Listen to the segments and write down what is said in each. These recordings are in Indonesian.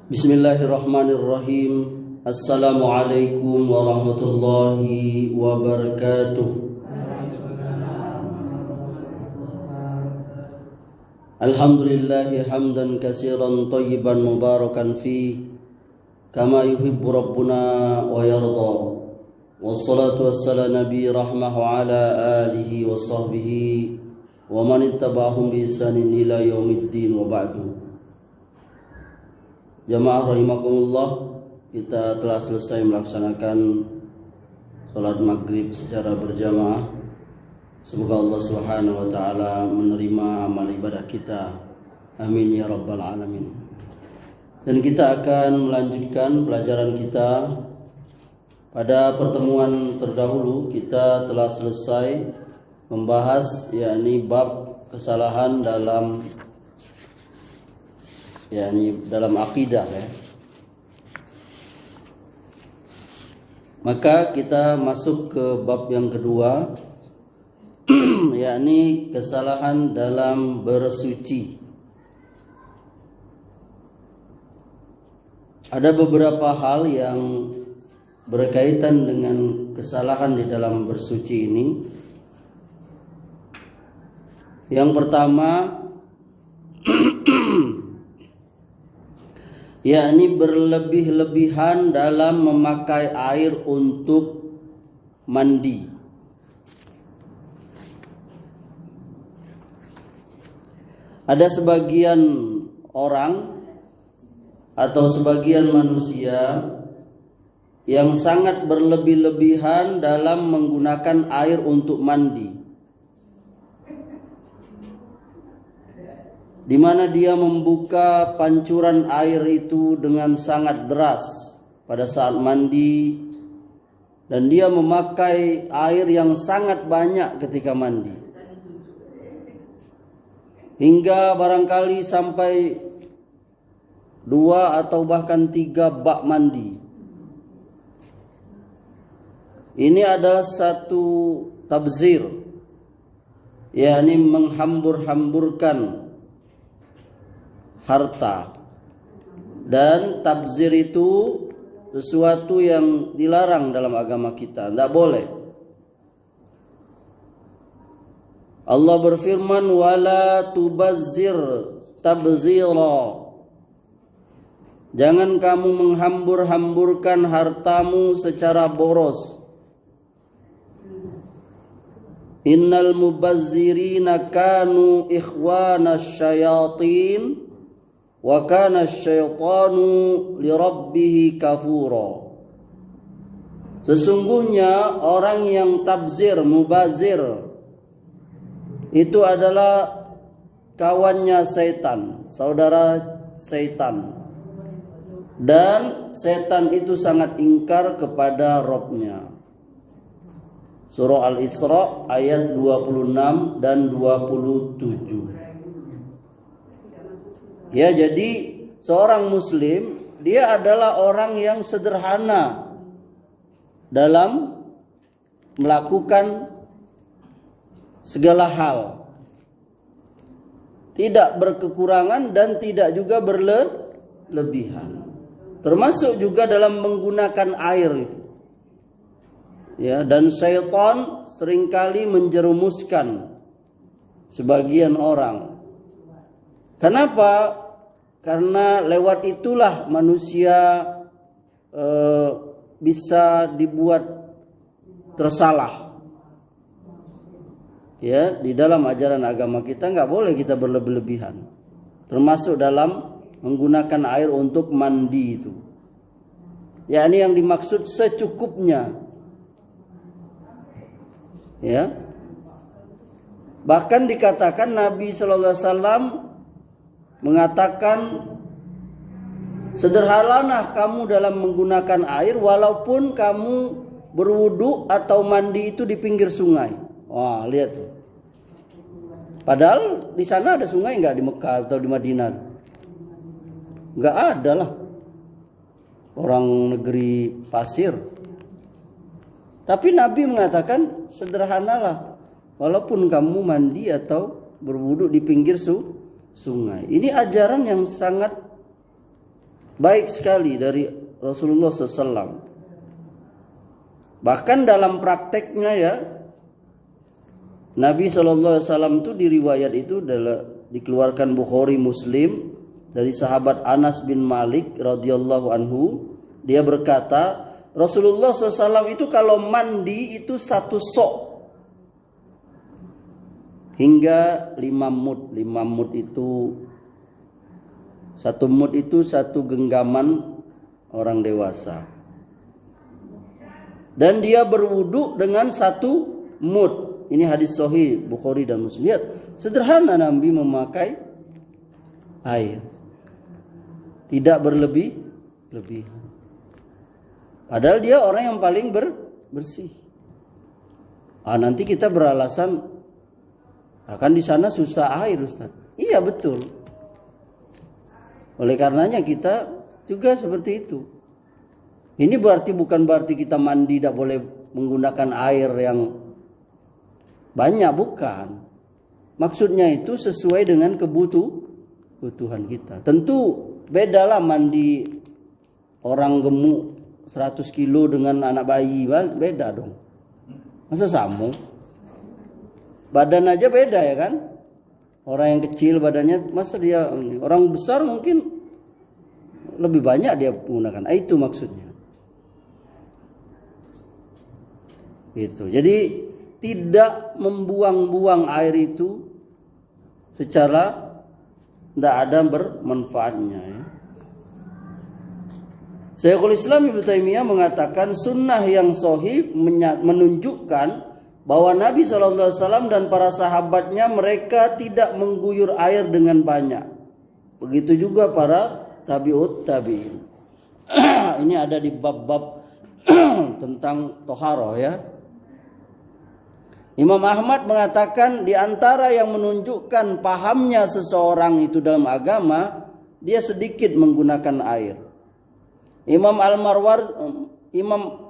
Bismillahirrahmanirrahim. Assalamualaikum warahmatullahi wabarakatuh. Alhamdulillahi hamdan katsiran thayyiban mubarakan fi kama yuhibbu rabbuna wa yarda. Wassalatu wassalamu nabi rahmah ala alihi wa sahbihi wa man ittaba'ahum bi ihsanin ila yaumiddin wa ba'du. Jamaah rahimakumullah, kita telah selesai melaksanakan salat maghrib secara berjamaah. Semoga Allah Subhanahu wa taala menerima amal ibadah kita. Amin ya rabbal alamin. Dan kita akan melanjutkan pelajaran kita. Pada pertemuan terdahulu kita telah selesai membahas yakni bab kesalahan dalam akidah ya. Maka kita masuk ke bab yang kedua yakni kesalahan dalam bersuci. Ada beberapa hal yang berkaitan dengan kesalahan di dalam bersuci ini. Yang pertama yakni berlebih-lebihan dalam memakai air untuk mandi. Ada sebagian orang atau sebagian manusia yang sangat berlebih-lebihan dalam menggunakan air untuk mandi, di mana dia membuka pancuran air itu dengan sangat deras pada saat mandi, dan dia memakai air yang sangat banyak ketika mandi, hingga barangkali sampai 2 atau bahkan 3 bak mandi. Ini adalah satu tabzir, yakni menghambur-hamburkan harta. Dan tabzir itu sesuatu yang dilarang dalam agama kita, tidak boleh. Allah berfirman, wala tubazzir tabzira. Jangan kamu menghambur-hamburkan hartamu secara boros. Innal mubazzirina kanu ikhwana syayatin wa kana syaitanu lirabbih kafura. Sesungguhnya orang yang tabzir, mubazir, itu adalah kawannya setan, saudara setan. Dan setan itu sangat ingkar kepada Rabb-nya. Surah Al-Isra ayat 26 dan 27. Ya, jadi seorang muslim dia adalah orang yang sederhana dalam melakukan segala hal. Tidak berkekurangan dan tidak juga berlebihan. Termasuk juga dalam menggunakan air itu. Ya, dan syaitan seringkali menjerumuskan sebagian orang. Kenapa? Karena lewat itulah manusia bisa dibuat tersalah. Ya, di dalam ajaran agama kita nggak boleh kita berlebih-lebihan. Termasuk dalam menggunakan air untuk mandi itu. Ya, ini yang dimaksud secukupnya. Ya, bahkan dikatakan Nabi Sallallahu Alaihi Wasallam mengatakan, sederhanalah kamu dalam menggunakan air walaupun kamu berwudu atau mandi itu di pinggir sungai. Wah, lihat tuh. Padahal di sana ada sungai nggak, di Mekah atau di Madinah? Nggak ada lah. Orang negeri pasir. Tapi Nabi mengatakan sederhanalah walaupun kamu mandi atau berwudu di pinggir sungai. Ini ajaran yang sangat baik sekali dari Rasulullah SAW. Bahkan dalam prakteknya ya, Nabi SAW itu di riwayat itu dikeluarkan Bukhari Muslim dari sahabat Anas bin Malik radhiyallahu anhu. Dia berkata, Rasulullah SAW itu kalau mandi itu 1 sok hingga 5 mud. 5 mud itu 1 mud itu 1 genggaman orang dewasa. Dan dia berwudu dengan 1 mud. Ini hadis sahih Bukhari dan Muslim. Lihat, sederhana Nabi memakai air. Tidak berlebih-lebihan. Padahal dia orang yang paling bersih. Nanti kita beralasan akan di sana susah air, Ustaz. Iya betul. Oleh karenanya kita juga seperti itu. Ini bukan berarti kita mandi tidak boleh menggunakan air yang banyak, bukan. Maksudnya itu sesuai dengan kebutuhan kita. Tentu bedalah mandi orang gemuk 100 kilo dengan anak bayi, beda dong. Masa sama? Badan aja beda ya kan? Orang yang kecil badannya, masa dia, orang besar mungkin lebih banyak dia menggunakan. Itu maksudnya. Gitu. Jadi tidak membuang-buang air itu secara tidak ada bermanfaatnya ya. Syekhul Islam Ibnu Taimiyah mengatakan sunnah yang sahih menunjukkan bahwa Nabi SAW dan para sahabatnya mereka tidak mengguyur air dengan banyak. Begitu juga para tabi'ut tabi'in. Ini ada di bab-bab tentang toharoh ya. Imam Ahmad mengatakan di antara yang menunjukkan pahamnya seseorang itu dalam agama, dia sedikit menggunakan air. Imam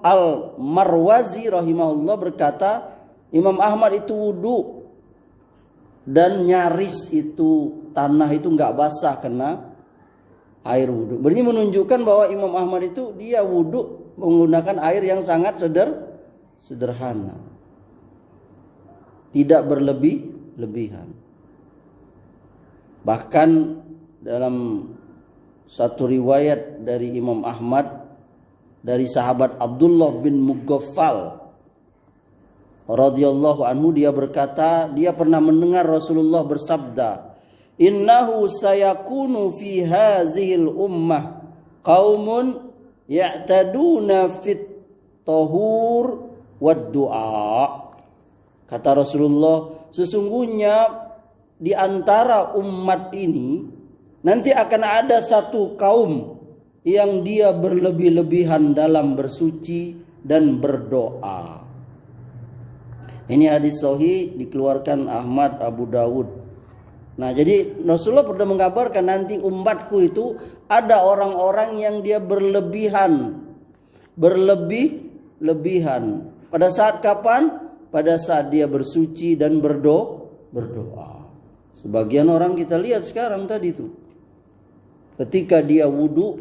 Al-Marwazi rahimahullah berkata, Imam Ahmad itu wudu dan nyaris itu tanah itu nggak basah kena air wudu. Berarti menunjukkan bahwa Imam Ahmad itu dia wudu menggunakan air yang sangat sederhana. Tidak berlebihan. Bahkan dalam satu riwayat dari Imam Ahmad dari sahabat Abdullah bin Mughaffal radhiyallahu anhu, dia berkata, dia pernah mendengar Rasulullah bersabda, "Innahu sayakunu fi hazihil ummah qaumun ya'taduna fit tahur wad du'a." Kata Rasulullah, sesungguhnya di antara umat ini nanti akan ada satu kaum yang dia berlebih-lebihan dalam bersuci dan berdoa. Ini hadis sahih dikeluarkan Ahmad, Abu Dawud. Nah, jadi Rasulullah pernah mengabarkan nanti umatku itu ada orang-orang yang dia berlebihan. Pada saat kapan? Pada saat dia bersuci dan berdoa. Sebagian orang kita lihat sekarang tadi itu, ketika dia wudu,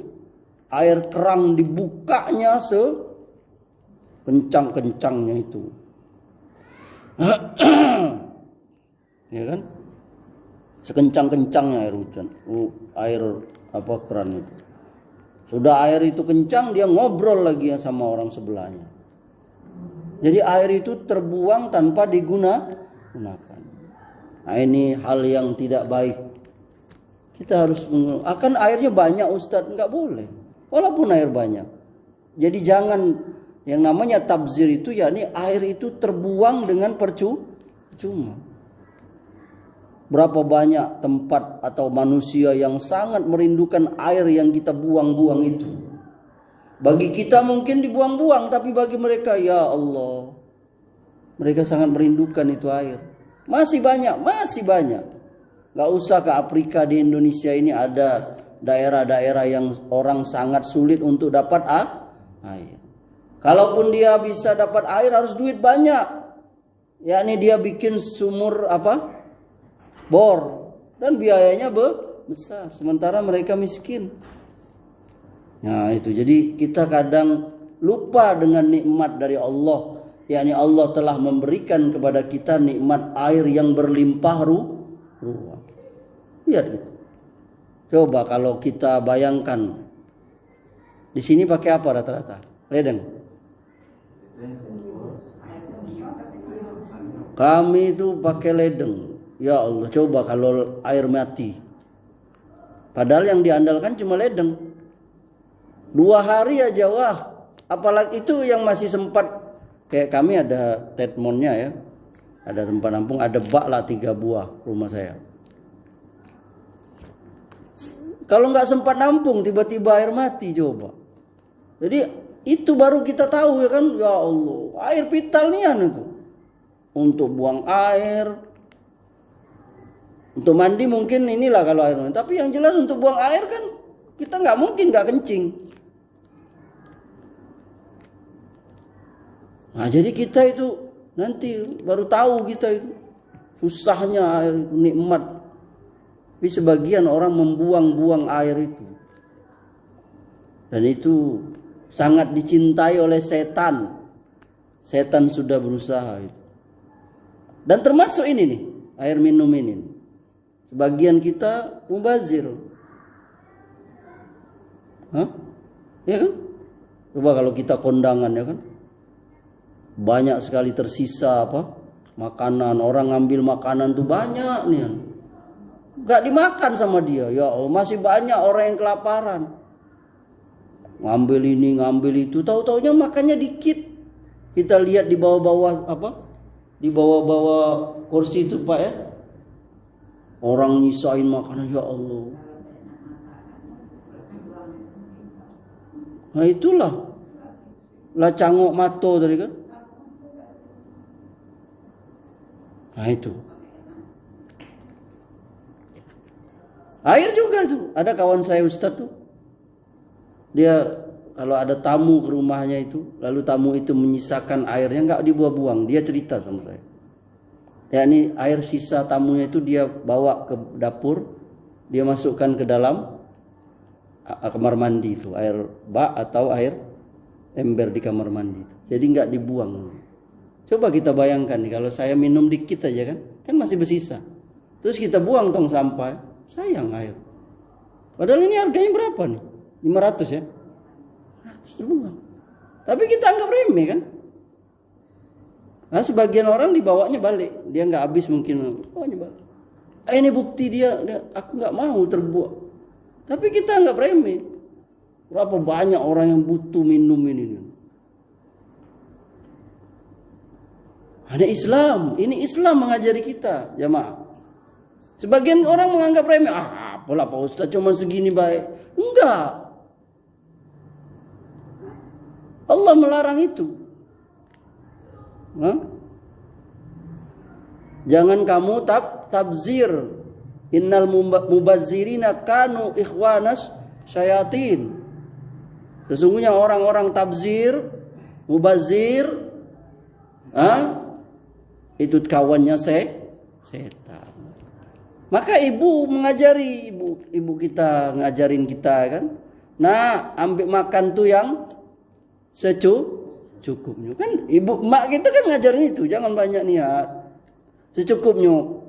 air kerang dibukanya sekencang-kencangnya itu. Ya kan? Sekencang-kencangnya air hujan. Air keran itu. Sudah air itu kencang, dia ngobrol lagi sama orang sebelahnya. Jadi air itu terbuang tanpa digunakan. Nah, ini hal yang tidak baik. Kita harus akan airnya banyak, Ustadz, enggak boleh. Walaupun air banyak. Jadi jangan, yang namanya tabzir itu yakni air itu terbuang dengan percuma. Berapa banyak tempat atau manusia yang sangat merindukan air yang kita buang-buang itu. Bagi kita mungkin dibuang-buang, tapi bagi mereka, ya Allah, mereka sangat merindukan itu air. Masih banyak. Gak usah ke Afrika, di Indonesia ini ada daerah-daerah yang orang sangat sulit untuk dapat air. Kalaupun dia bisa dapat air harus duit banyak. Yakni dia bikin sumur bor, dan biayanya besar. Sementara mereka miskin. Nah itu, jadi kita kadang lupa dengan nikmat dari Allah, yakni Allah telah memberikan kepada kita nikmat air yang berlimpah ruah. Lihat gitu. Coba kalau kita bayangkan, di sini pakai apa rata-rata? Ledeng. Kami itu pakai ledeng. Ya Allah, coba kalau air mati. Padahal yang diandalkan cuma ledeng. 2 hari aja, wah. Apalagi itu yang masih sempat, kayak kami ada tetmonnya ya. Ada tempat nampung, ada bak lah 3 buah rumah saya. Kalau nggak sempat nampung, tiba-tiba air mati, coba. Jadi itu baru kita tahu ya kan, ya Allah, air vital nian itu. Untuk buang air, untuk mandi mungkin inilah kalau air mandi. Tapi yang jelas untuk buang air kan kita nggak mungkin nggak kencing. Nah jadi kita itu nanti baru tahu kita itu susahnya air, nikmat. Tapi sebagian orang membuang-buang air itu. Dan itu sangat dicintai oleh setan. Setan sudah berusaha itu. Dan termasuk ini nih, air minum ini. Sebagian kita mubazir. Hah? Ya kan? Coba kalau kita kondangan ya kan. Banyak sekali tersisa apa? Makanan, orang ngambil makanan tuh banyak nih. Gak dimakan sama dia. Ya Allah, masih banyak orang yang kelaparan. Ngambil ini, ngambil itu, tahu-taunya makannya dikit. Kita lihat di bawah-bawah apa? Di bawah-bawah kursi itu Pak ya. Orang nyisain makanan, ya Allah. Nah itulah. Lah cangok mato tadi kan. Nah itu. Air juga tuh. Ada kawan saya Ustadz tuh. Dia kalau ada tamu ke rumahnya itu, lalu tamu itu menyisakan airnya nggak dibuang-buang, dia cerita sama saya. Ya ini air sisa tamunya itu dia bawa ke dapur, dia masukkan ke dalam kamar mandi itu, air bak atau air ember di kamar mandi itu. Jadi nggak dibuang. Coba kita bayangkan nih, kalau saya minum dikit aja kan masih bersisa. Terus kita buang tong sampah, sayang air. Padahal ini harganya berapa nih? 500 ya. Dibuang. Tapi kita anggap remeh kan. Nah sebagian orang dibawanya balik. Dia nggak habis mungkin. Balik. Ini bukti dia aku nggak mau terbuang. Tapi kita anggap remeh. Berapa banyak orang yang butuh minum ini. Ada Islam. Ini Islam mengajari kita jamaah. Sebagian orang menganggap remeh. Apalah Pak Ustaz cuma segini baik. Enggak. Allah melarang itu. Jangan kamu tabzir. Innal mubazzirina kanu ikhwanas syayatin. Sesungguhnya orang-orang tabzir, mubazzir, itu kawannya setan. Maka ibu mengajari, ibu kita ngajarin kita kan. Nah, ambil makan tuh yang secukupnya kan, ibu emak kita kan ngajarin itu, jangan banyak niat, secukupnya.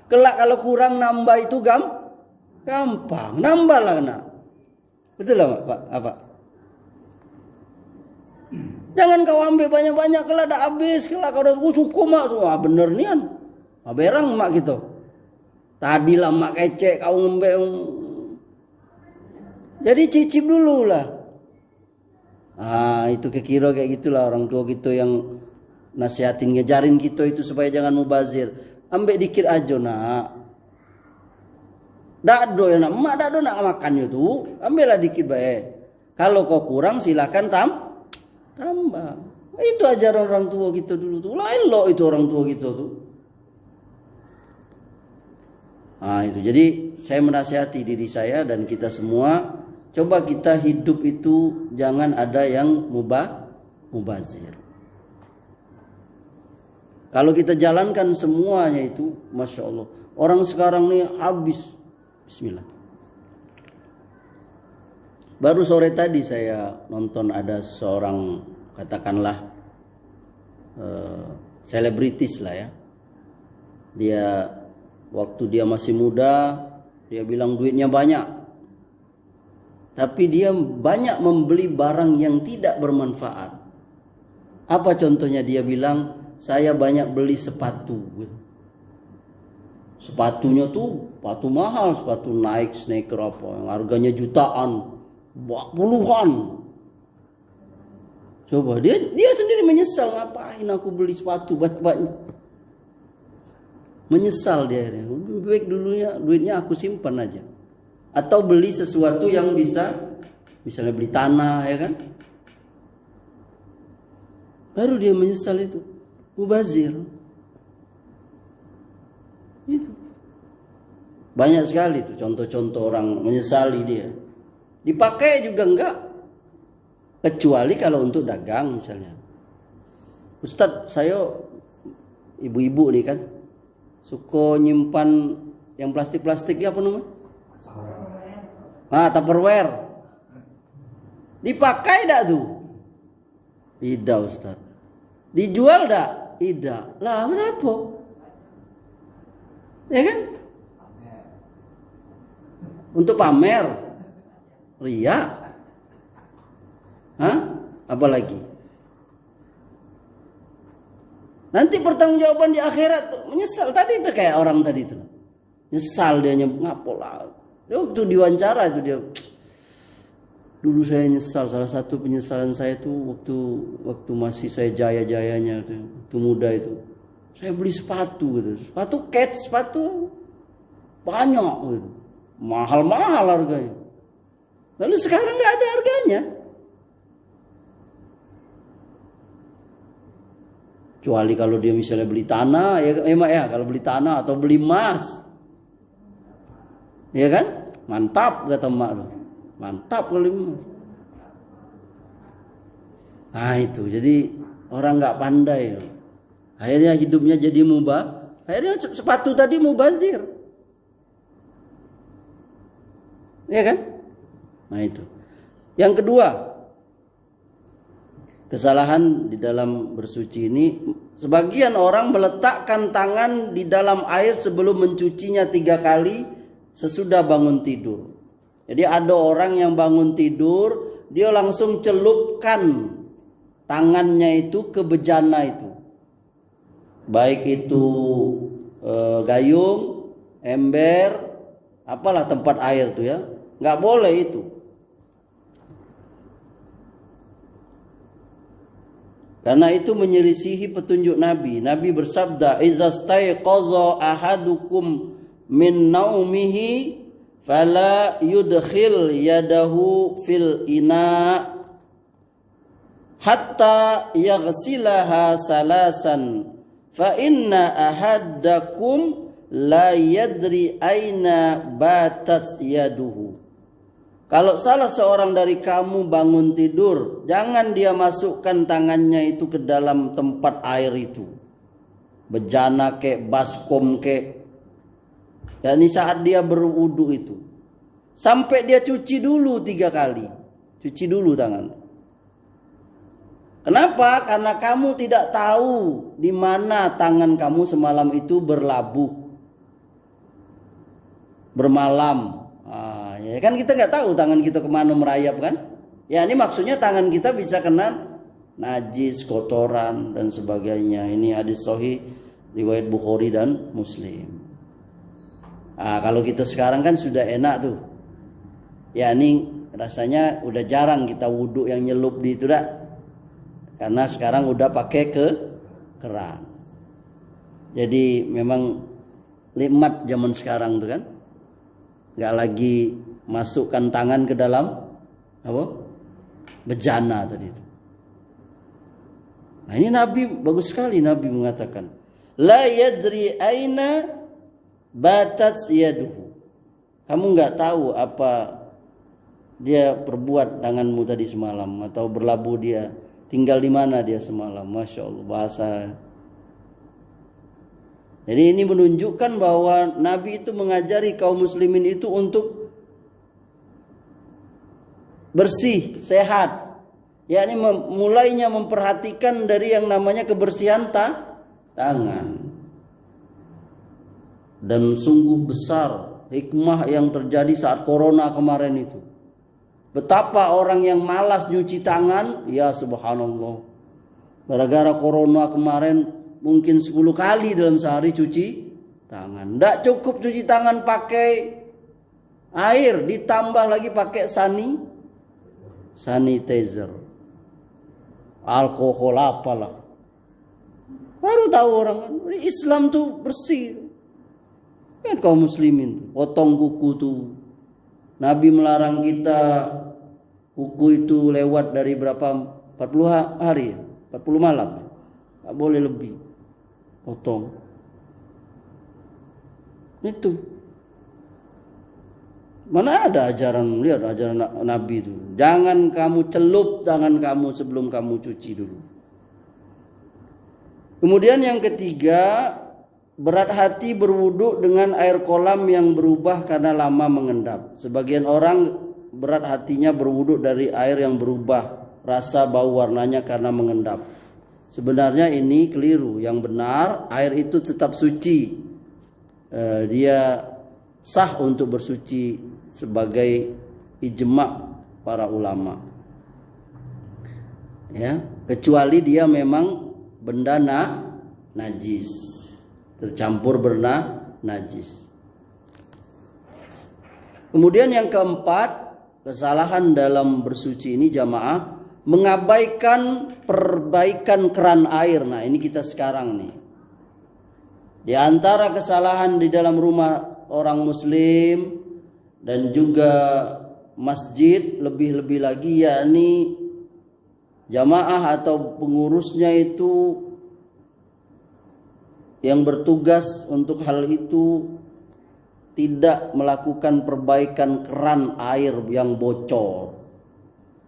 Kelak kalau kurang nambah itu gampang, nambah lah nak, betul lah Pak? Apa? Jangan kau ambil banyak-banyak, kelak dah habis, kelak kau udah cukup mak, bener nian, berang mak gitu. Tadi lah mak kecek kau ngembek, jadi cicip dulu lah. Itu kekira kayak gitulah orang tua kita yang nasihatin, ngejarin kita itu supaya jangan mubazir. Ambil dikit aja nak. Dado ya nak, emak dado nak makannya tuh, ambillah dikit baik. Kalau kau kurang silakan tambah. Itu ajaran orang tua kita dulu tuh. Lain loh itu orang tua kita tuh. Itu jadi saya menasihati diri saya dan kita semua. Coba kita hidup itu jangan ada yang mubazir. Kalau kita jalankan semuanya itu, Masya Allah. Orang sekarang nih habis. Bismillah. Baru sore tadi saya nonton ada seorang katakanlah selebritis lah ya. Dia waktu dia masih muda dia bilang duitnya banyak. Tapi dia banyak membeli barang yang tidak bermanfaat. Apa contohnya? Dia bilang saya banyak beli sepatu. Sepatunya tuh sepatu mahal, sepatu Nike, sneaker apa yang harganya jutaan. Puluhan. Coba dia sendiri menyesal, ngapain aku beli sepatu banyak-banyak. Menyesal dia akhirnya. Lebih baik dulunya duitnya aku simpan aja. Atau beli sesuatu yang bisa, misalnya beli tanah ya kan. Baru dia menyesal itu. Mubazir. Itu. Banyak sekali tuh contoh-contoh orang menyesali dia. Dipakai juga enggak. Kecuali kalau untuk dagang misalnya. Ustadz, saya ibu-ibu nih kan suka nyimpan yang plastik-plastik ya apa namanya? Tupperware. Dipakai enggak tuh? Tidak Ustadz. Dijual enggak? Tidak. Lah kenapa? Ya kan? Untuk pamer. Ria. Apalagi? Nanti pertanggungjawaban di akhirat tuh menyesal. Tadi itu kayak orang tadi itu. Nyesal dia ngapola. Dia waktu diwawancara itu dia. Dulu saya nyesal. Salah satu penyesalan saya tuh waktu masih saya jaya-jayanya waktu muda itu. Saya beli sepatu gitu. Sepatu Keds, sepatu banyak gitu. Mahal-mahal harganya. Lalu sekarang nggak ada harganya. Kecuali kalau dia misalnya beli tanah, ya kalau beli tanah atau beli emas. Ya kan? Mantap kata emak tuh. Mantap kalau emas. Nah itu, jadi orang nggak pandai. Akhirnya hidupnya jadi mubah. Akhirnya sepatu tadi mubazir. Ya kan? Nah itu. Yang kedua, kesalahan di dalam bersuci ini, sebagian orang meletakkan tangan di dalam air sebelum mencucinya 3 kali sesudah bangun tidur. Jadi ada orang yang bangun tidur, dia langsung celupkan tangannya itu ke bejana itu. Baik itu gayung, ember, apalah tempat air tuh ya. Nggak boleh itu. Karena itu menyelisihi petunjuk Nabi. Nabi bersabda, "Iza staiqaza ahadukum min naumihi fala yudkhil yadahu fil ina hatta yaghsilaha salasan fa inna ahadakum la yadri aina batat yaduhu." Kalau salah seorang dari kamu bangun tidur, jangan dia masukkan tangannya itu ke dalam tempat air itu. Bejana kek, baskom kek. Yani saat dia berwudu itu. Sampai dia cuci dulu 3 kali. Cuci dulu tangan. Kenapa? Karena kamu tidak tahu di mana tangan kamu semalam itu berlabuh. Bermalam. Ya kan kita nggak tahu tangan kita kemana merayap kan? Ya ini maksudnya tangan kita bisa kena najis, kotoran dan sebagainya. Ini hadis sahih riwayat Bukhari dan Muslim. Kalau kita sekarang kan sudah enak tuh. Ya ini rasanya udah jarang kita wudhu yang nyelup di itu dah. Karena sekarang udah pakai ke keran. Jadi memang nikmat zaman sekarang tuh kan. Nggak lagi masukkan tangan ke dalam apa? Bejana tadi itu. Nah ini Nabi bagus sekali, Nabi mengatakan la yadri aina batat yaduhu. Kamu nggak tahu apa dia perbuat tanganmu tadi semalam, atau berlabuh dia tinggal di mana dia semalam. Masya Allah bahasa. Jadi ini menunjukkan bahwa Nabi itu mengajari kaum muslimin itu untuk bersih, sehat. Yakni mulainya memperhatikan dari yang namanya kebersihan tangan. Dan sungguh besar hikmah yang terjadi saat corona kemarin itu. Betapa orang yang malas nyuci tangan, ya subhanallah. Gara-gara corona kemarin mungkin 10 kali dalam sehari cuci tangan. Tidak cukup cuci tangan pakai air, ditambah lagi pakai sanitizer. Alkohol apalah. Baru tahu orang Islam tuh bersih. Kan kaum muslimin potong kuku tuh. Nabi melarang kita kuku itu lewat dari berapa? 40 hari, 40 malam. Tak boleh lebih. Potong. Itu. Mana ada ajaran, lihat ajaran Nabi itu. Jangan kamu celup tangan kamu sebelum kamu cuci dulu. Kemudian yang ketiga, berat hati berwudu dengan air kolam yang berubah karena lama mengendap. Sebagian orang berat hatinya berwudu dari air yang berubah rasa, bau, warnanya karena mengendap. Sebenarnya ini keliru. Yang benar, air itu tetap suci. Dia sah untuk bersuci sebagai ijma para ulama. Ya, kecuali dia memang benda najis, tercampur najis. Kemudian yang keempat, kesalahan dalam bersuci ini jamaah mengabaikan perbaikan keran air. Nah, ini kita sekarang nih. Di antara kesalahan di dalam rumah orang muslim dan juga masjid lebih-lebih lagi, yakni jamaah atau pengurusnya itu yang bertugas untuk hal itu tidak melakukan perbaikan keran air yang bocor,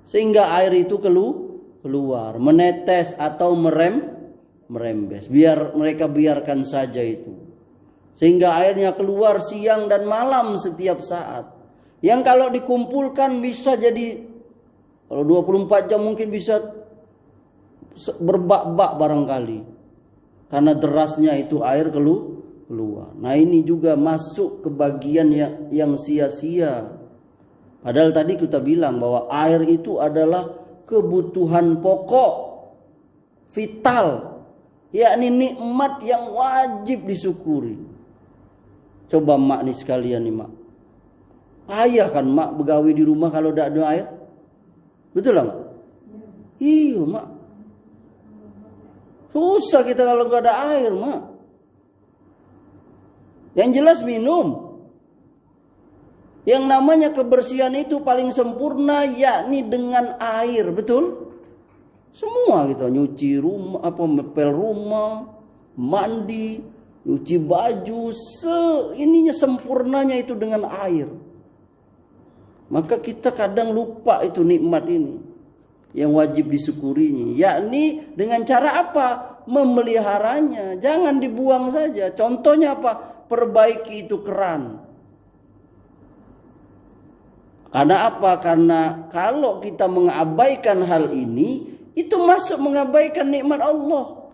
sehingga air itu keluar, menetes atau merembes. Mereka biarkan saja itu. Sehingga airnya keluar siang dan malam setiap saat. Yang kalau dikumpulkan bisa jadi, kalau 24 jam mungkin bisa berbak-bak barangkali. Karena derasnya itu air keluar. Nah, ini juga masuk ke bagian yang sia-sia. Padahal tadi kita bilang bahwa air itu adalah kebutuhan pokok, vital, yakni nikmat yang wajib disyukuri. Coba mak nih sekalian nih mak. Payah kan mak begawi di rumah kalau tidak ada air? Betul lah mak? Iya mak. Susah kita kalau nggak ada air mak. Yang jelas minum. Yang namanya kebersihan itu paling sempurna yakni dengan air, betul? Semua kita nyuci rumah, ngepel rumah, mandi, nyuci baju, ininya sempurnanya itu dengan air. Maka kita kadang lupa itu nikmat ini yang wajib disyukurinya, yakni dengan cara apa? Memeliharanya, jangan dibuang saja. Contohnya apa? Perbaiki itu keran. Karena apa? Karena kalau kita mengabaikan hal ini, itu masuk mengabaikan nikmat Allah.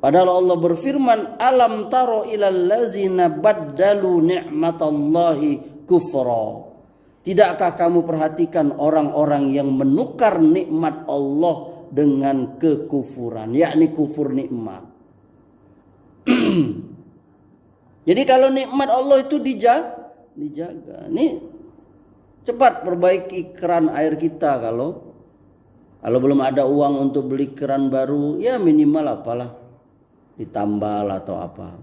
Padahal Allah berfirman, alam taro ilal ladzina baddalu ni'matallahi kufra. Tidakkah kamu perhatikan orang-orang yang menukar nikmat Allah dengan kekufuran, yakni kufur nikmat. Jadi kalau nikmat Allah itu dijaga. Nih cepat perbaiki keran air kita. Kalau belum ada uang untuk beli keran baru, ya minimal apalah, ditambal atau apa,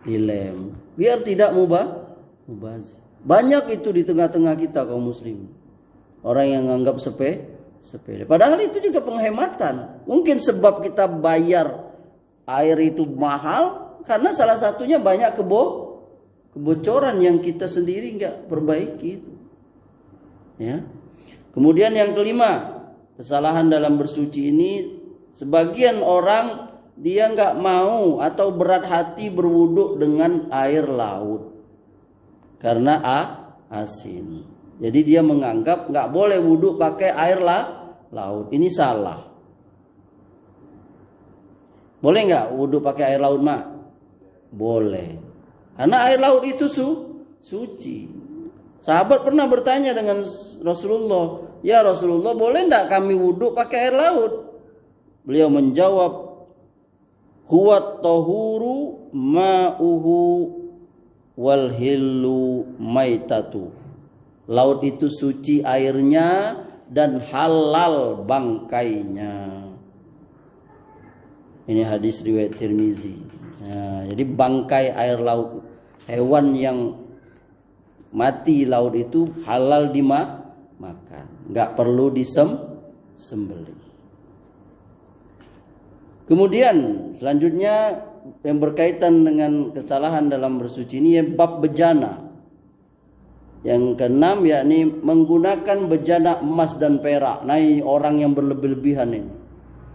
dilem, biar tidak mubazir. Banyak itu di tengah-tengah kita kaum muslim, orang yang menganggap sepele. Padahal itu juga penghematan. Mungkin sebab kita bayar air itu mahal karena salah satunya banyak kebocoran yang kita sendiri nggak perbaiki itu. Ya. Kemudian yang kelima, kesalahan dalam bersuci ini, sebagian orang dia nggak mau atau berat hati berwudu dengan air laut karena asin. Jadi dia menganggap nggak boleh wudhu pakai air laut. Ini salah. Boleh nggak wudhu pakai air laut, Mak? Boleh. Karena air laut itu suci. Sahabat pernah bertanya dengan Rasulullah, ya Rasulullah, boleh nggak kami wudhu pakai air laut? Beliau menjawab, huwa tahuru ma'uhu wal hillu maitatu. Laut itu suci airnya dan halal bangkainya. Ini hadis riwayat Tirmizi. Nah, jadi bangkai air laut, hewan yang mati laut itu halal dimakan, nggak perlu disembelih. Kemudian selanjutnya yang berkaitan dengan kesalahan dalam bersuci ini bab bejana. Yang keenam yakni menggunakan bejana emas dan perak. Nah, ini orang yang berlebih-lebihan ini.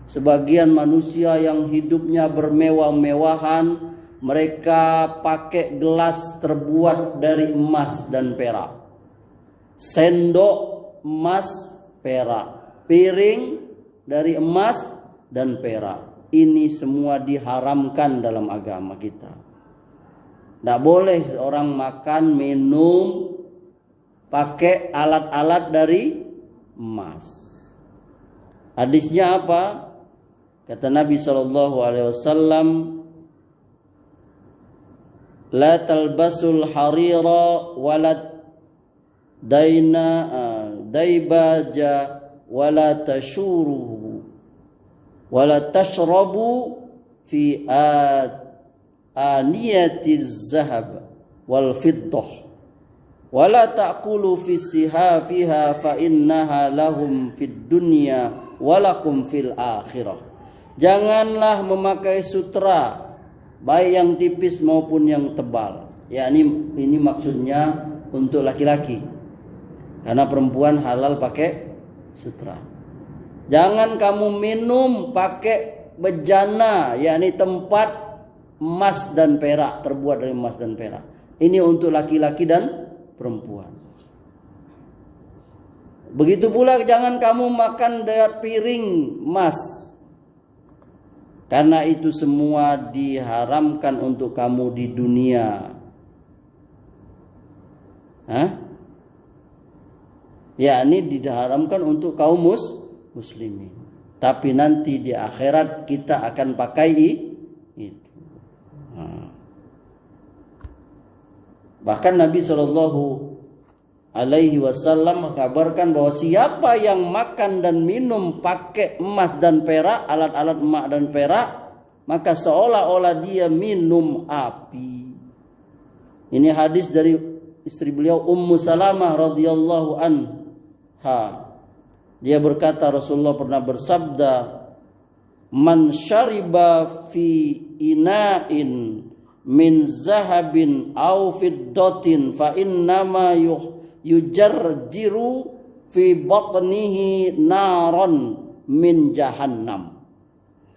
Sebagian manusia yang hidupnya bermewah-mewahan, mereka pakai gelas terbuat dari emas dan perak, sendok emas perak, piring dari emas dan perak. Ini semua diharamkan dalam agama kita. Tidak boleh orang makan, minum pakai alat-alat dari emas. Hadisnya apa? Kata Nabi SAW, la talbasul harira walat daibaja wala tashuruhu wala tashrabu fi aniyatiz zahab wal fiddah wala ta'kulu fi sihafiha fa innaha lahum fid dunya walakum fil akhirah. Janganlah memakai sutra, baik yang tipis maupun yang tebal. Ya, ini maksudnya untuk laki-laki. Karena perempuan halal pakai sutra. Jangan kamu minum pakai bejana, yakni tempat emas dan perak, terbuat dari emas dan perak. Ini untuk laki-laki dan perempuan. Begitu pula jangan kamu makan dari piring emas. Karena itu semua diharamkan untuk kamu di dunia. Ya, ini diharamkan untuk kaum muslimin. Tapi nanti di akhirat kita akan pakai itu. Bahkan Nabi SAW mengabarkan bahwa siapa yang makan dan minum pakai emas dan perak, alat-alat emas dan perak, maka seolah-olah dia minum api. Ini hadis dari istri beliau Ummu Salamah radhiyallahu anha. Dia berkata, Rasulullah pernah bersabda, man syariba fi ina'in min zahabin aw fiddatin fa innama yujarjiru fi batnihi naron min jahannam.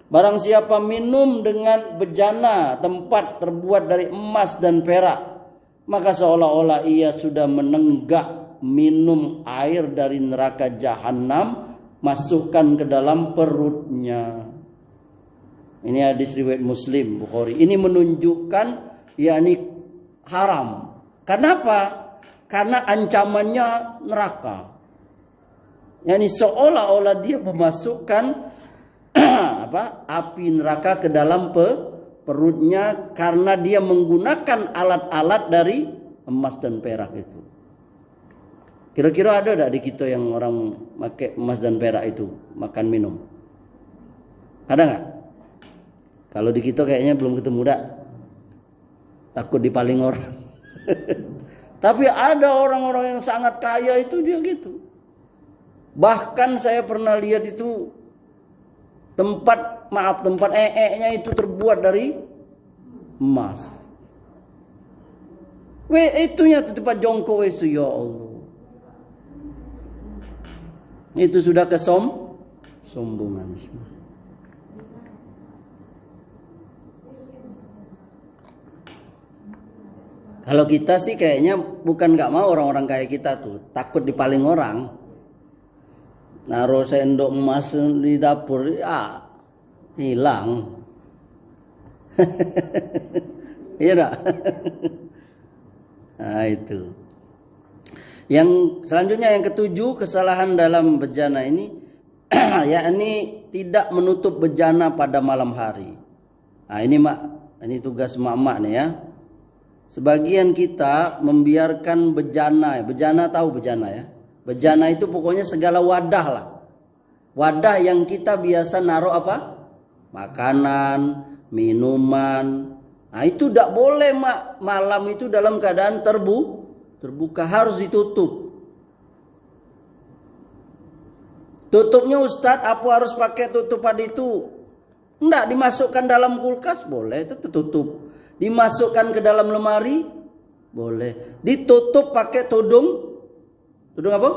Barang siapa minum dengan bejana tempat terbuat dari emas dan perak, maka seolah-olah ia sudah menenggak minum air dari neraka jahanam, masukkan ke dalam perutnya. Ini hadis riwayat Muslim, Bukhari. Ini menunjukkan yakni haram. Kenapa? Karena ancamannya neraka. Yani seolah-olah dia memasukkan api neraka ke dalam perutnya karena dia menggunakan alat-alat dari emas dan perak itu. Kira-kira ada enggak di kita yang orang pakai emas dan perak itu makan minum? Ada enggak? Kalau di kita kayaknya belum ketemu dak. Takut dipaling orang. Tapi ada orang-orang yang sangat kaya itu dia gitu. Bahkan saya pernah lihat itu tempat nya itu terbuat dari emas. Itunya tempat jongkok itu, ya Allah. Itu sudah kesombongan. Kalau kita sih kayaknya bukan nggak mau orang-orang kayak kita tuh, takut dipaling orang. Naruh sendok emas di dapur, ya hilang. Iya enggak? Nah itu. Yang selanjutnya yang ketujuh, kesalahan dalam bejana ini yakni tidak menutup bejana pada malam hari. Nah ini mak, ini tugas mak-mak nih ya. Sebagian kita membiarkan bejana, bejana tahu bejana ya. Bejana itu pokoknya segala wadah lah. Wadah yang kita biasa naruh apa? Makanan, minuman. Nah itu tidak boleh malam itu dalam keadaan terbuka, harus ditutup. Tutupnya Ustadz, apa harus pakai tutupan itu? Enggak, dimasukkan dalam kulkas boleh, itu tertutup. Dimasukkan ke dalam lemari boleh. Ditutup pakai tudung apa?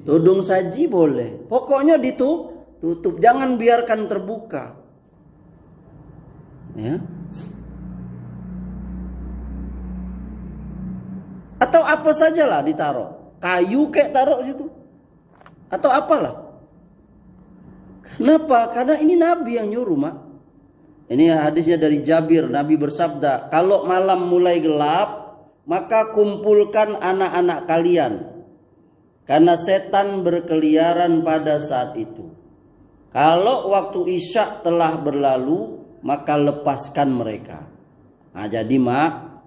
Tudung saji boleh. Pokoknya ditutup, jangan biarkan terbuka. Ya. Atau apa sajalah ditaruh. Kayu kayak taruh situ. Atau apalah. Kenapa? Karena ini Nabi yang nyuruh, Mak. Ini hadisnya dari Jabir, Nabi bersabda, kalau malam mulai gelap, maka kumpulkan anak-anak kalian. Karena setan berkeliaran pada saat itu. Kalau waktu Isya telah berlalu, maka lepaskan mereka. Nah jadi mak,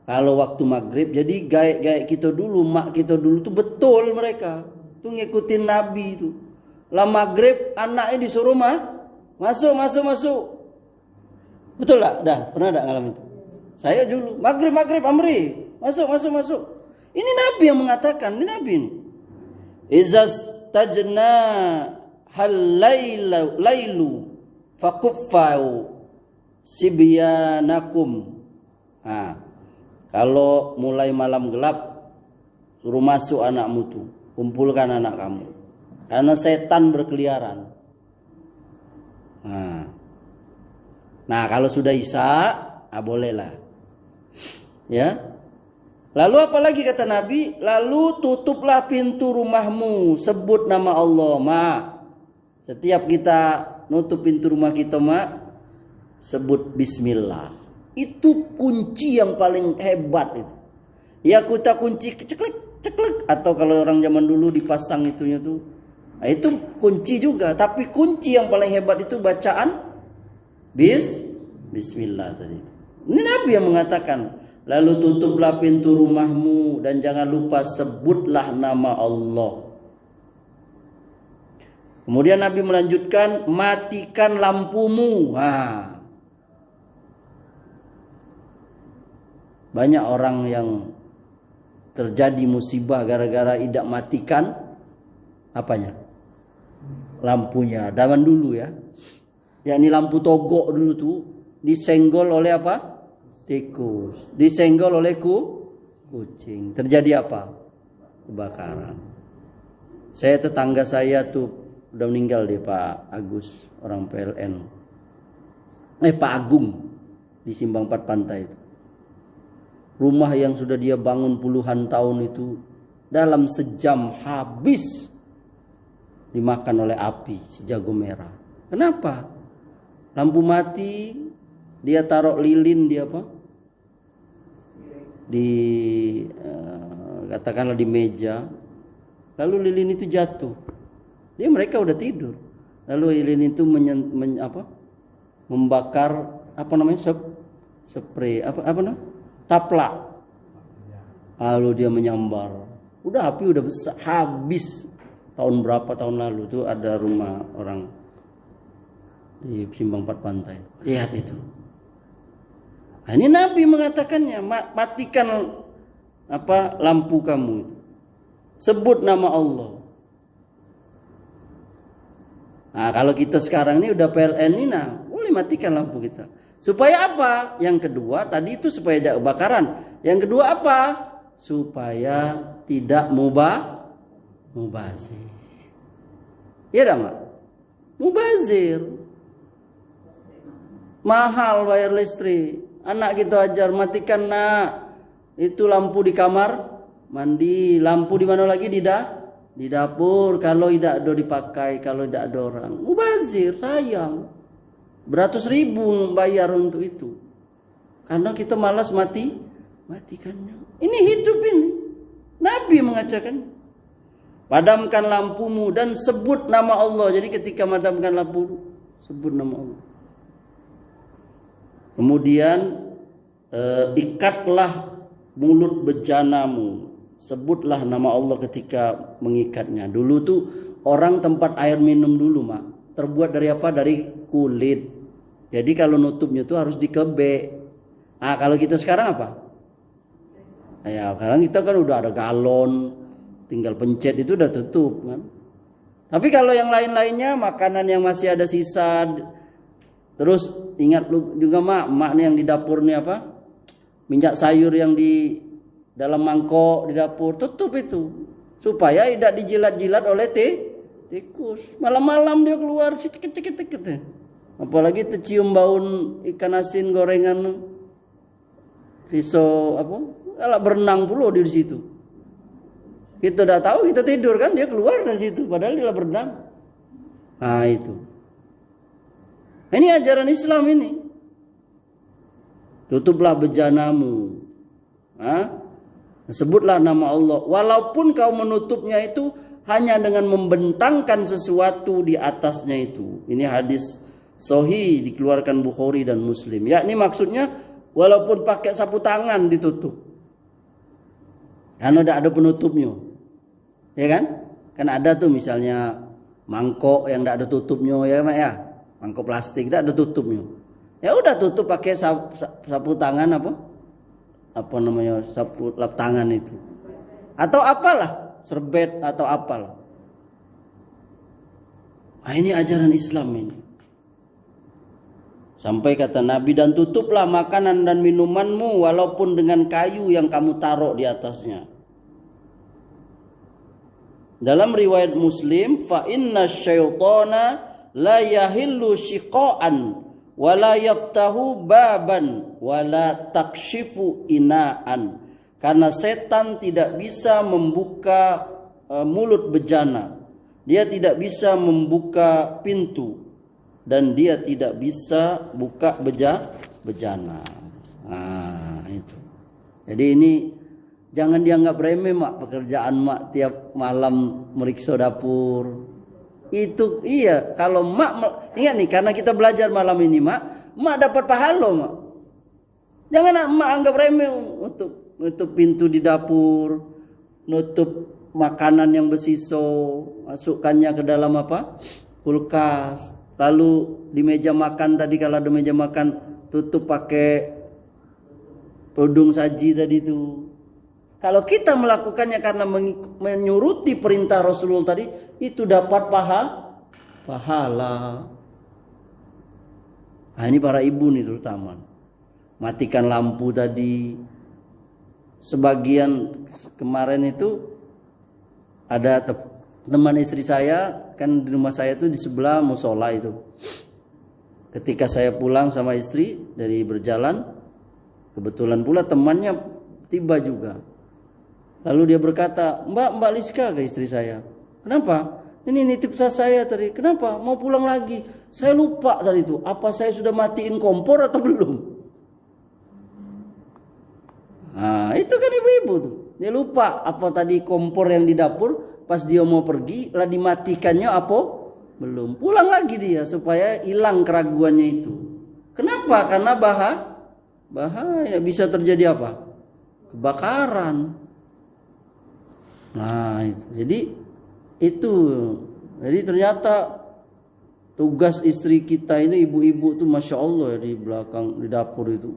kalau waktu maghrib, jadi gaek-gaek kita dulu, mak kita dulu tuh betul mereka. Tuh ngikutin Nabi itu. Lah maghrib anaknya disuruh masuk. Betul lah, dah pernah tak ngalamin itu? Saya dulu maghrib Amri, masuk. Ini Nabi yang mengatakan, ini Nabi ini. Izas tajna hal lailu fakuffau sibyanakum. Nah, kalau mulai malam gelap, suruh masuk anakmu tuh, kumpulkan anak kamu, karena setan berkeliaran. Nah kalau sudah Isya, bolehlah. Ya. Lalu apa lagi kata Nabi? Lalu tutuplah pintu rumahmu, sebut nama Allah, Mak. Setiap kita nutup pintu rumah kita, Mak, sebut bismillah. Itu kunci yang paling hebat itu. Ya kita kunci ceklek. Atau kalau orang zaman dulu dipasang itunya tuh. Nah, itu kunci juga. Tapi kunci yang paling hebat itu bacaan Bismillah tadi. Ini Nabi yang mengatakan, lalu tutuplah pintu rumahmu dan jangan lupa sebutlah nama Allah. Kemudian Nabi melanjutkan, matikan lampumu. Banyak orang yang terjadi musibah gara-gara tidak matikan apanya? Lampunya. Zaman dulu ya. Yakni lampu togok dulu tuh disenggol oleh apa? Tikus. Disenggol oleh kucing. Terjadi apa? Kebakaran. Saya tetangga saya tuh udah meninggal dia, Pak Agus, orang PLN. Pak Agung di Simpang 4 Pantai itu. Rumah yang sudah dia bangun puluhan tahun itu dalam sejam habis dimakan oleh api si jago merah. Kenapa? Lampu mati, dia taruh lilin di apa? Katakanlah di meja. Lalu lilin itu jatuh. Mereka udah tidur. Lalu lilin itu membakar apa namanya? Spray apa namanya? Taplak. Lalu dia menyambar. Udah api udah besar, habis. Tahun berapa tahun lalu tuh ada rumah orang di Simpang 4 Pantai. Lihat itu. Nah, ini Nabi mengatakannya, matikan lampu kamu. Sebut nama Allah. Nah, kalau kita sekarang ini udah PLN ini, boleh matikan lampu kita. Supaya apa? Yang kedua tadi itu supaya tidak kebakaran. Yang kedua apa? Supaya tidak mubazir. Iya dah, Mak? Mubazir. Mahal bayar listrik. Anak kita ajar, matikan nak. Itu lampu di kamar mandi, lampu di mana lagi? Di dapur. Kalau tidak ada dipakai, kalau tidak ada orang, mubazir, sayang. Beratus ribu bayar untuk itu. Karena kita malas matikannya. Ini hidup ini. Nabi mengajarkan, padamkan lampumu dan sebut nama Allah. Jadi ketika madamkan lampu, sebut nama Allah. Kemudian ikatlah mulut bejanamu. Sebutlah nama Allah ketika mengikatnya. Dulu tuh orang tempat air minum dulu, Mak, terbuat dari apa? Dari kulit. Jadi kalau nutupnya tuh harus dikebek. Ah, kalau kita sekarang apa? Ya, sekarang kita kan udah ada galon, tinggal pencet itu udah tutup kan. Tapi kalau yang lain-lainnya, makanan yang masih ada sisa, terus ingat lu juga mak nih yang di dapur nih apa? Minyak sayur yang di dalam mangkok di dapur, tutup itu supaya tidak dijilat-jilat oleh tikus. Malam-malam dia keluar cekit. Apalagi tercium bau ikan asin gorengan, riso apa? Alah berenang pula di situ. Kita udah tahu, kita tidur kan, dia keluar dari situ padahal dia berenang. Nah itu. Ini ajaran Islam ini. Tutuplah bejanamu. Sebutlah nama Allah. Walaupun kau menutupnya itu hanya dengan membentangkan sesuatu di atasnya itu. Ini hadis sahih dikeluarkan Bukhari dan Muslim. Yakni maksudnya walaupun pakai sapu tangan ditutup. Karena udah ada penutupnya. Ya kan? Kan ada tuh misalnya mangkok yang tidak ada tutupnya ya Mak ya. Mangkok plastik tidak ada tutupnya. Ya udah tutup pakai sapu tangan apa namanya, sapu lap tangan itu. Atau apalah, serbet atau apalah. Nah, ini ajaran Islam ini. Sampai kata Nabi, dan tutuplah makanan dan minumanmu walaupun dengan kayu yang kamu taruh di atasnya. Dalam riwayat Muslim, fa inna syaitana la yahillu shiqa'an wa la yaftahu baban wa la takshifu ina'an. Karena setan tidak bisa membuka mulut bejana. Dia tidak bisa membuka pintu. Dan dia tidak bisa buka bejana. Nah itu. Jadi ini jangan dianggap remeh Mak, pekerjaan Mak tiap malam meriksa dapur. Itu iya, kalau Mak ingat nih, karena kita belajar malam ini Mak dapat pahala Mak. Jangan Mak anggap remeh untuk nutup pintu di dapur, nutup makanan yang bersisa, masukkannya ke dalam apa? Kulkas. Lalu di meja makan tadi, kalau ada meja makan, tutup pakai tudung saji tadi itu. Kalau kita melakukannya karena menyuruti perintah Rasulullah tadi, itu dapat pahala. Nah, ini para ibu nih terutama. Matikan lampu tadi. Sebagian kemarin itu ada teman istri saya, kan di rumah saya itu di sebelah musola itu. Ketika saya pulang sama istri dari berjalan, kebetulan pula temannya tiba juga. Lalu dia berkata, Mbak Liska ke istri saya, kenapa? Ini nitip saya tadi. Kenapa? Mau pulang lagi. Saya lupa tadi itu. Apa saya sudah matiin kompor atau belum? Nah, itu kan ibu-ibu tuh. Dia lupa apa tadi kompor yang di dapur. Pas dia mau pergi, lah dimatikannya apa? Belum. Pulang lagi dia supaya hilang keraguannya itu. Kenapa? Karena bahaya. Bisa terjadi apa? Kebakaran. Nah, itu. Jadi ternyata tugas istri kita ini, ibu-ibu tuh Masya Allah ya, di belakang, di dapur itu.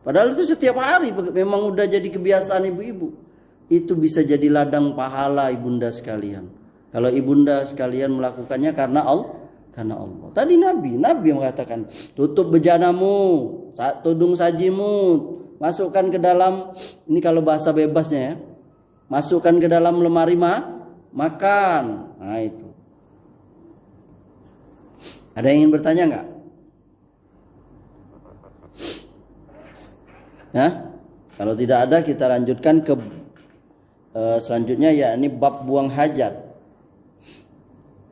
Padahal itu setiap hari memang udah jadi kebiasaan ibu-ibu. Itu bisa jadi ladang pahala ibunda sekalian. Kalau ibunda sekalian melakukannya karena Allah. Tadi Nabi mengatakan, tutup bejanamu, tudung sajimu, masukkan ke dalam, ini kalau bahasa bebasnya ya, masukkan ke dalam lemari makan. Nah itu. Ada yang ingin bertanya enggak? Hah? Kalau tidak ada kita lanjutkan ke selanjutnya, yakni bab buang hajat.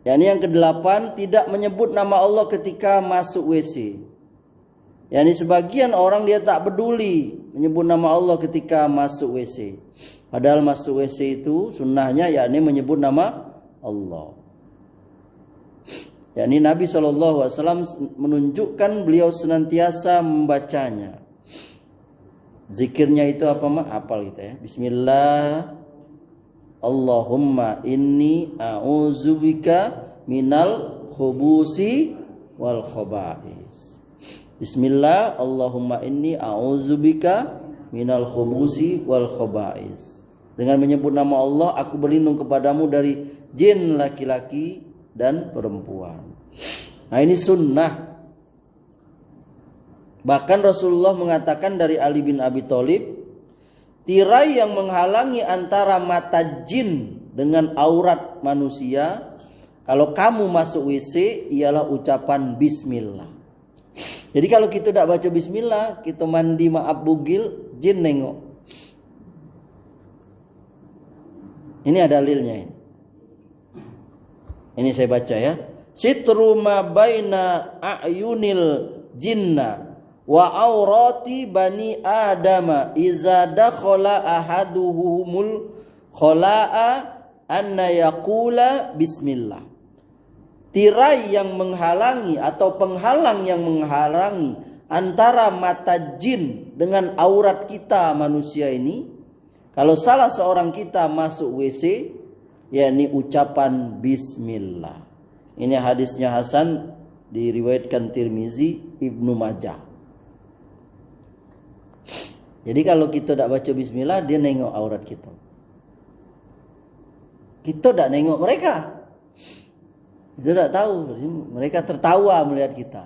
Yakni yang ke-8, tidak menyebut nama Allah ketika masuk WC. Yani sebagian orang dia tak peduli menyebut nama Allah ketika masuk WC. Padahal masuk WC itu sunnahnya yakni menyebut nama Allah. Yakni Nabi SAW menunjukkan beliau senantiasa membacanya. Zikirnya itu apa mah? Hafal kita ya. Bismillah. Allahumma inni a'udzubika minal khubusi wal khaba'is. Bismillah, Allahumma inni a'udzubika minal khubusi wal khaba'is. Dengan menyebut nama Allah, aku berlindung kepadamu dari jin laki-laki dan perempuan. Nah, ini sunnah. Bahkan Rasulullah mengatakan dari Ali bin Abi Thalib, tirai yang menghalangi antara mata jin dengan aurat manusia kalau kamu masuk WC ialah ucapan bismillah. Jadi kalau kita tidak baca bismillah, kita mandi maaf bugil, jin nengok. Ini ada dalilnya ini. Ini saya baca ya. Sitru ma baina a'yunil jinna wa aurati bani adama iza dakhala ahaduhumul khala'a anna yaqula bismillah. Tirai yang menghalangi atau penghalang yang menghalangi antara mata jin dengan aurat kita manusia ini, kalau salah seorang kita masuk WC, yakni ucapan bismillah. Ini hadisnya hasan, diriwayatkan Tirmizi, Ibnu Majah. Jadi kalau kita tidak baca bismillah, dia nengok aurat kita. Kita tidak nengok mereka. Kita tidak tahu, mereka tertawa melihat kita.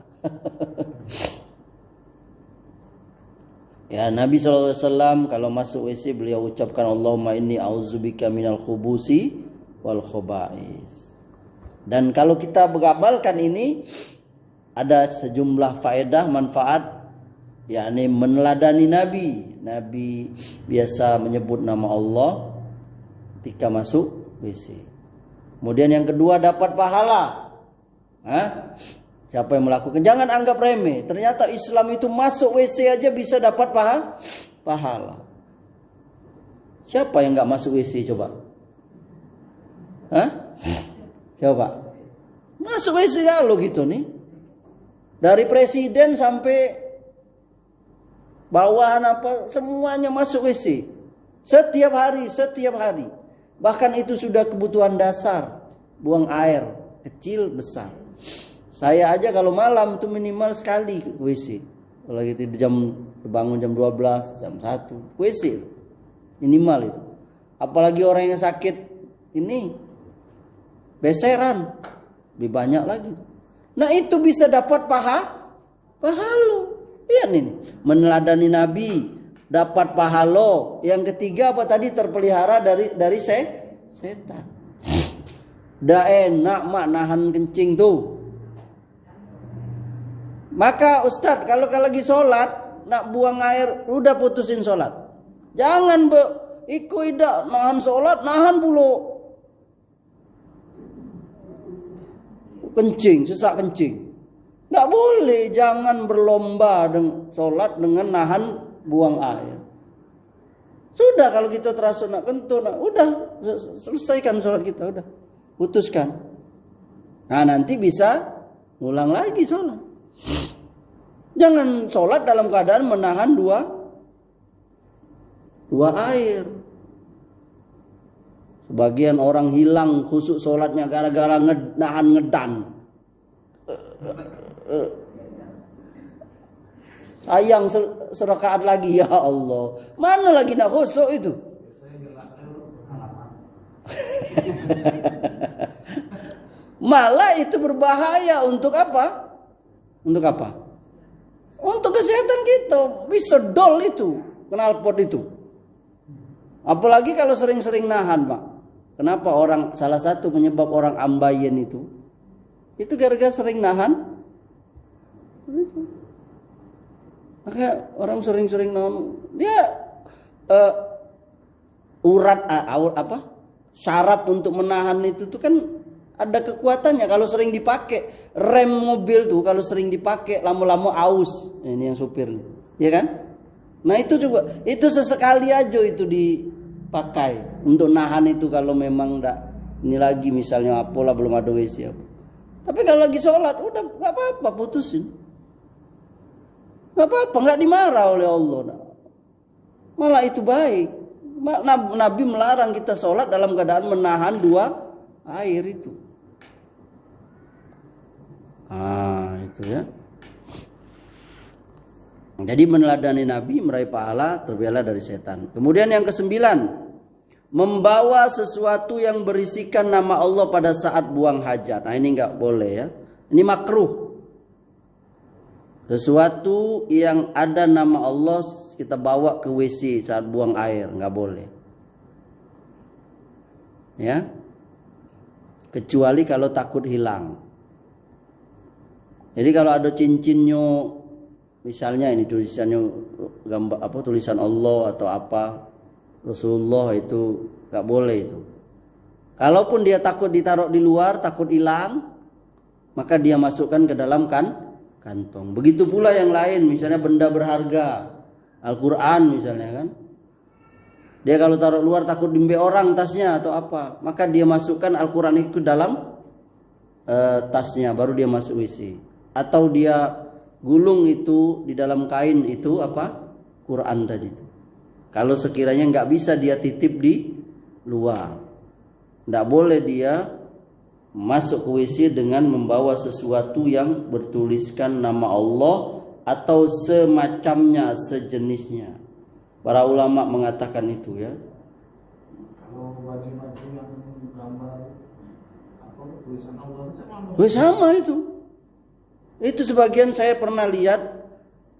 Ya, Nabi SAW kalau masuk WC beliau ucapkan Allahumma inni a'udzubika minal khubusi wal khaba'is. Dan kalau kita mengamalkan ini, ada sejumlah faedah manfaat, yakni meneladani Nabi. Nabi biasa menyebut nama Allah ketika masuk WC. Kemudian yang kedua, dapat pahala. Siapa yang melakukan, jangan anggap remeh. Ternyata Islam itu masuk WC aja bisa dapat pahala. Siapa yang nggak masuk WC coba? Coba. Masuk WC kalau gitu nih. Dari presiden sampai bawahan apa semuanya masuk WC. Setiap hari. Bahkan itu sudah kebutuhan dasar. Buang air kecil besar. Saya aja kalau malam itu minimal sekali ke WC. Kalau gitu bangun jam 12, jam 1 WC minimal itu. Apalagi orang yang sakit ini beseran lebih banyak lagi. Nah itu bisa dapat pahala. Iya nih, meneladani Nabi dapat pahala. Yang ketiga apa tadi? Terpelihara dari setan. Dah enak mak nahan kencing tuh. Maka Ustadz kalau lagi sholat nak buang air, udah putusin sholat. Jangan ida nahan sholat, nahan pula kencing, sesak kencing. Nggak boleh, jangan berlomba sholat dengan nahan buang air. Sudah kalau kita terasa nak kentut, udah selesaikan sholat kita, udah putuskan. Nah nanti bisa ngulang lagi sholat. Jangan sholat dalam keadaan menahan dua air. Sebagian orang hilang khusyuk sholatnya gara-gara nahan ngedan. Sayang serakaat lagi, ya Allah. Mana lagi nak khusyuk itu? Malah itu berbahaya untuk apa? Untuk apa? Untuk kesehatan kita. Bisa dol itu, knalpot itu. Apalagi kalau sering-sering nahan, Pak. Kenapa salah satu penyebab orang ambayen itu gara-gara sering nahan. Maka orang sering-sering nahan, dia urat syaraf untuk menahan itu tuh kan ada kekuatannya. Kalau sering dipakai rem mobil tuh, kalau sering dipakai lama-lama aus. Ini yang supir nih, ya kan? Nah itu juga, itu sesekali aja itu dipakai untuk nahan itu kalau memang enggak ini lagi misalnya apalah belum ada WC apa. Tapi kalau lagi sholat udah nggak apa-apa, putusin. Nggak apa-apa, nggak dimarah oleh Allah. Malah itu baik. Nabi melarang kita sholat dalam keadaan menahan 2 air itu. Itu ya. Jadi meneladani Nabi meraih pahala terbela dari setan. Kemudian yang ke-9, membawa sesuatu yang berisikan nama Allah pada saat buang hajat. Nah ini nggak boleh ya. Ini makruh. Sesuatu yang ada nama Allah kita bawa ke WC saat buang air, nggak boleh. Ya. Kecuali kalau takut hilang. Jadi kalau ada cincinnya, misalnya ini tulisannya gambar apa, tulisan Allah atau apa, Rasulullah, itu nggak boleh itu. Kalaupun dia takut ditaruh di luar, takut hilang, maka dia masukkan ke dalam kantong. Begitu pula yang lain, misalnya benda berharga, Al-Quran misalnya kan. Dia kalau taruh luar takut dimbe orang tasnya atau apa, maka dia masukkan Al-Quran itu ke dalam tasnya, baru dia masuk WC. Atau dia gulung itu di dalam kain itu apa, Quran tadi itu. Kalau sekiranya nggak bisa dia titip di luar, nggak boleh dia masuk ke WC dengan membawa sesuatu yang bertuliskan nama Allah atau semacamnya, sejenisnya. Para ulama mengatakan itu ya. Kalau baju-baju yang gambar apa tulisan Allah sama itu. Itu sebagian saya pernah lihat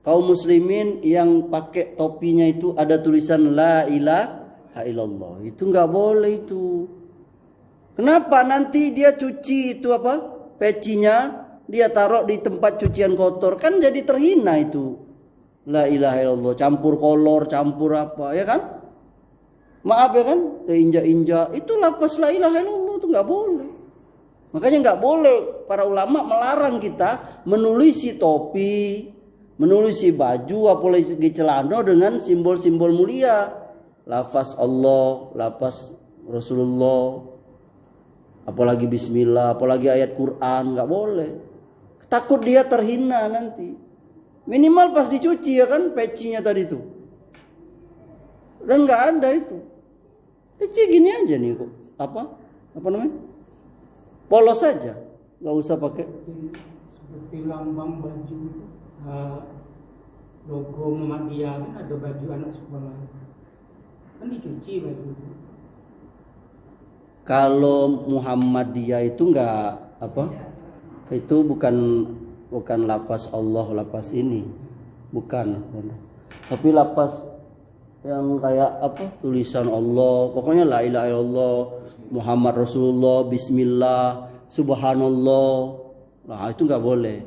kaum muslimin yang pakai topinya itu ada tulisan la ilaha illallah. Itu nggak boleh itu. Kenapa? Nanti dia cuci itu apa? Pecinya dia taruh di tempat cucian kotor, kan jadi terhina itu. La ilaha illallah, campur kolor, campur apa, ya kan? Maaf ya kan? Injak-injak, itu lapas la ilaha illallah, itu nggak boleh. Makanya nggak boleh, para ulama melarang kita menulisi topi, menulisi baju, apalagi celana dengan simbol-simbol mulia. Lafaz Allah, lafaz Rasulullah, apalagi bismillah, apalagi ayat Quran, nggak boleh. Takut dia terhina nanti. Minimal pas dicuci ya kan, pecinya tadi itu. Dan nggak ada itu. Peci gini aja nih kok. Apa namanya? Polos saja, nggak usah pakai. Seperti lambang baju logo Muhammadiyah kan ada baju anak sekolah, kan dicuci baju itu. Kalau Muhammadiyah itu nggak apa, itu bukan lapas Allah, lapas ini, bukan. Tapi lapas yang kayak apa, tulisan Allah, pokoknya la ilaha illallah, Muhammad Rasulullah, bismillah, subhanallah. Nah itu nggak boleh.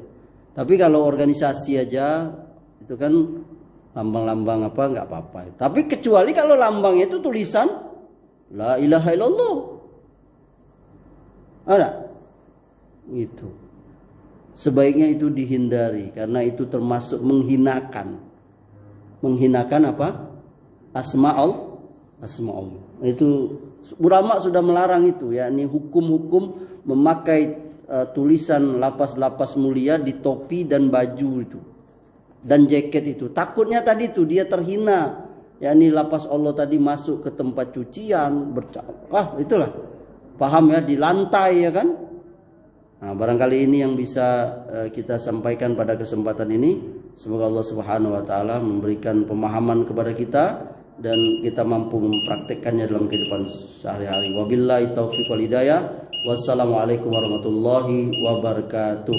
Tapi kalau organisasi aja itu kan lambang-lambang apa, nggak apa-apa. Tapi kecuali kalau lambangnya itu tulisan la ilaha illallah, ada itu. Sebaiknya itu dihindari karena itu termasuk menghinakan apa, asma'ul. Itu ulama sudah melarang itu, yakni hukum-hukum memakai tulisan lapas-lapas mulia di topi dan baju itu dan jaket itu. Takutnya tadi itu dia terhina, yakni lapas Allah tadi masuk ke tempat cucian, itulah, paham ya, di lantai ya kan. Nah, barangkali ini yang bisa kita sampaikan pada kesempatan ini. Semoga Allah Subhanahu wa taala memberikan pemahaman kepada kita dan kita mampu mempraktekkannya dalam kehidupan sehari-hari. Wabillahi taufiq wal hidayah. Wassalamualaikum warahmatullahi wabarakatuh.